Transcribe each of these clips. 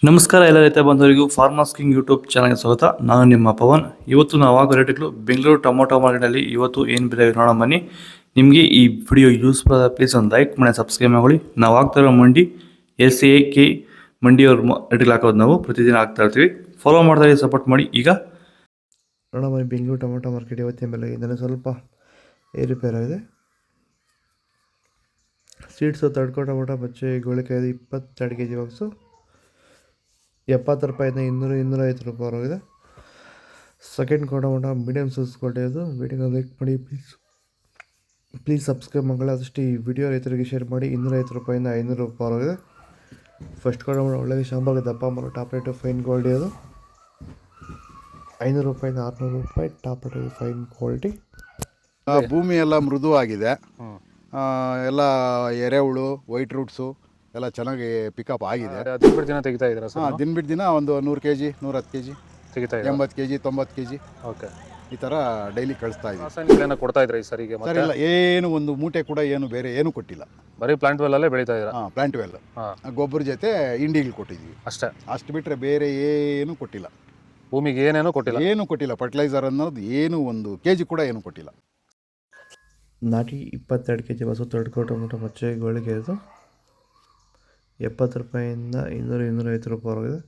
ನಮಸ್ಕಾರ ಎಲ್ಲ ರೈತ ಬಂಧುವರಿಗೂ ಫಾರ್ಮರ್ಸ್ ಕಿಂಗ್ ಯೂಟ್ಯೂಬ್ ಚಾನಲ್ಗೆ ಸ್ವಾಗತ. ನಾನು ನಿಮ್ಮ ಪವನ್. ಇವತ್ತು ನಾವು ಆಗೋ ರೇಟ್ಗಳು ಬೆಂಗಳೂರು ಟೊಮೊಟೊ ಮಾರ್ಕೆಟಲ್ಲಿ ಇವತ್ತು ಏನು ಬೆಲೆ ನೋಡೋಣ ಬನ್ನಿ. ನಿಮಗೆ ಈ ವಿಡಿಯೋ ಯೂಸ್ಫುಲ್ ಆದ ಪ್ಲೀಸ್ ಒಂದು ಲೈಕ್ ಮಾಡಿ ಸಬ್ಸ್ಕ್ರೈಬ್ ಮಾಡಿ. ನಾವು ಆಗ್ತಾ ಇರೋ ಮಂಡಿ SAK ಮಂಡಿಯವ್ರ ರೇಟ್ಗಳು ಹಾಕೋದು ನಾವು ಪ್ರತಿದಿನ ಆಗ್ತಾ ಇರ್ತೀವಿ. ಫಾಲೋ ಮಾಡ್ತಾ ಸಪೋರ್ಟ್ ಮಾಡಿ. ಈಗ ನೋಡೋಣ ಬನ್ನಿ, ಬೆಂಗಳೂರು ಟೊಮೊಟೊ ಮಾರ್ಕೆಟ್ ಇವತ್ತಿನ ಬೆಲೆ ಇದನ್ನು ಸ್ವಲ್ಪ ಏರುಪೇರಾಗಿದೆ. ಸೀಡ್ಸು ತಡ್ಕೊ ಟೊಮೊಟೊ ಬಚ್ಚೆ ಗೋಳಿಕಾಯ್ದು 22 kg ಬಾಕ್ಸು 70 ರೂಪಾಯಿಂದ 200-250 ರೂಪಾಯಿವರೆಗಿದೆ. ಸೆಕೆಂಡ್ ಟೊಮೊಟೊ ಮೀಡಿಯಮ್ ಸೈಜ್ ಕೊಟ್ಟಿದ್ದು. ವಿಡಿಯೋ ಲೈಕ್ ಮಾಡಿ ಪ್ಲೀಸ್ ಸಬ್ಸ್ಕ್ರೈಬ್ ಮಾಡಿ. ಆದಷ್ಟು ಈ ವಿಡಿಯೋ ರೈತರಿಗೆ ಶೇರ್ ಮಾಡಿ. 250 ರೂಪಾಯಿಂದ 500 ರೂಪಾಯಿವರೆಗಿದೆ. ಫಸ್ಟ್ ಟೊಮೊಟೊ ಒಳ್ಳೆಯ ಶಾಂಬಾಗ ದಪ್ಪ ಮರ ಟಾಪ್ ರೇಟು ಫೈನ್ ಕ್ವಾಲಿಟಿ ಅದು 500 ರೂಪಾಯಿಂದ 600 ರೂಪಾಯಿ ಟಾಪ್ ರೇಟು ಫೈನ್ ಕ್ವಾಲಿಟಿ. ಭೂಮಿ ಎಲ್ಲ ಮೃದುವಾಗಿದೆ, ಎಲ್ಲ ಎರೆಹುಳು ವೈಟ್ ರೂಟ್ಸು ಎಲ್ಲ ಚೆನ್ನಾಗಿ ಪಿಕಪ್ ಆಗಿದೆ. ದಿನ ದಿನ ತೆಗಿತಾ ಇದ್ದೀರಾ ಸರ್? ದಿನ ಬಿಟ್ಟು ದಿನ ಒಂದು 100 kg 110 kg ತೆಗಿತಾ 80 kg 90 kg ಓಕೆ, ಈ ಥರ ಡೈಲಿ ಕಳಿಸ್ತಾ ಇದ್ದೀವಿ. ರಾಸಾಯನಿಕ ಕೊಡ್ತಾ ಇದ್ರಾ ಈ ಸರಿಗೆ? ಸರ್ ಇಲ್ಲ, ಏನು ಒಂದು ಮೂಟೆ ಕೂಡ ಏನು ಬೇರೆ ಏನು ಕೊಟ್ಟಿಲ್ಲ. ಬರೀ ಪ್ಲಾಂಟ್ ವೆಲ್ಲಲ್ಲೇ ಬೆಳೀತಾ ಇದ್ದೀರಾ? ಪ್ಲಾಂಟ್ ವೆಲ್ ಗೊಬ್ಬರ ಜೊತೆ ಇಂಡಿಗಳು ಕೊಟ್ಟಿದ್ದೀವಿ ಅಷ್ಟೇ. ಅಷ್ಟು ಬಿಟ್ಟರೆ ಬೇರೆ ಏನು ಕೊಟ್ಟಿಲ್ಲ. ಭೂಮಿಗೆ ಏನೇನೂ ಕೊಟ್ಟಿಲ್ಲ? ಏನು ಕೊಟ್ಟಿಲ್ಲ. ಫರ್ಟಿಲೈಸರ್ ಅನ್ನೋದು ಏನು 1 kg ಕೂಡ ಏನು ಕೊಟ್ಟಿಲ್ಲ. ನಾಟಿ 22 kg ಬಸ್ಸು ತಡ್ಕೊ ಟೊಮೊಟೊ ಮಚ್ಚೆ ಗೋಳಿಗೆ ಇದು 70 ರೂಪಾಯಿಂದ 200-250 ರೂಪಾಯಿವರೆಗಿದೆ.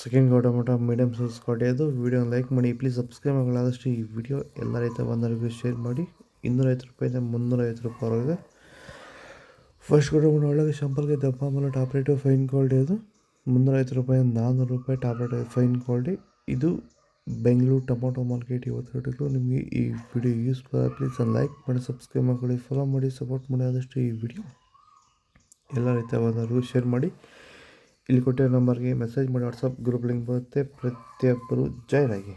ಸೆಕೆಂಡ್ ಟೊಮೊಟೊ ಮೀಡಿಯಮ್ ಸೈಜ್ ಕೊಟ್ಟಿದ್ದು. ವಿಡಿಯೋ ಲೈಕ್ ಮಾಡಿ ಪ್ಲೀಸ್ ಸಬ್ಸ್ಕ್ರೈಬ್ ಮಾಡಿ. ಆದಷ್ಟು ಈ ವಿಡಿಯೋ ಎಲ್ಲ ರೈತ ಬಂದವರಿಗೂ ಶೇರ್ ಮಾಡಿ. 250 ರೂಪಾಯಿಂದ 350 ರೂಪಾಯಿವರೆಗಿದೆ. ಫಸ್ಟ್ ಟೊಮೊಟೊ ಒಳಗೆ ಶಾಂಪಲ್ಗೆ ದಪ್ಪ ಆಮೇಲೆ ಟಾಪ್ ರೇಟು ಫೈನ್ ಕ್ವಾಲಿಟಿ ಅದು 350 ರೂಪಾಯಿಂದ 400 ರೂಪಾಯಿ ಟಾಪ್ ರೇಟ್ ಫೈನ್ ಕ್ವಾಲಿಟಿ. ಇದು ಬೆಂಗಳೂರು ಟೊಮೊಟೊ ಮಾರ್ಕೆಟ್ ಇವತ್ತು ರೇಟ್ಗಳು. ನಿಮಗೆ ಈ ವಿಡಿಯೋ ಯೂಸ್ಫುಲ್ ಪ್ಲೀಸ್ ಒಂದು ಲೈಕ್ ಮಾಡಿ ಸಬ್ಸ್ಕ್ರೈಬ್ ಮಾಡಿ ಫಾಲೋ ಮಾಡಿ ಸಪೋರ್ಟ್ ಮಾಡಿ. ಆದಷ್ಟು ಈ ವಿಡಿಯೋ ಎಲ್ಲ ರೈತ ಬಂದವರಿಗೂ ಶೇರ್ ಮಾಡಿ. ಇಲ್ಲಿ ಕೊಟ್ಟಿರೋ ನಂಬರ್ಗೆ ಮೆಸೇಜ್ ಮಾಡಿ. ವಾಟ್ಸಪ್ ಗ್ರೂಪ್ ಲಿಂಕ್ ಬರುತ್ತೆ, ಪ್ರತಿಯೊಬ್ಬರು ಜಾಯ್ನ್ ಆಗಿ.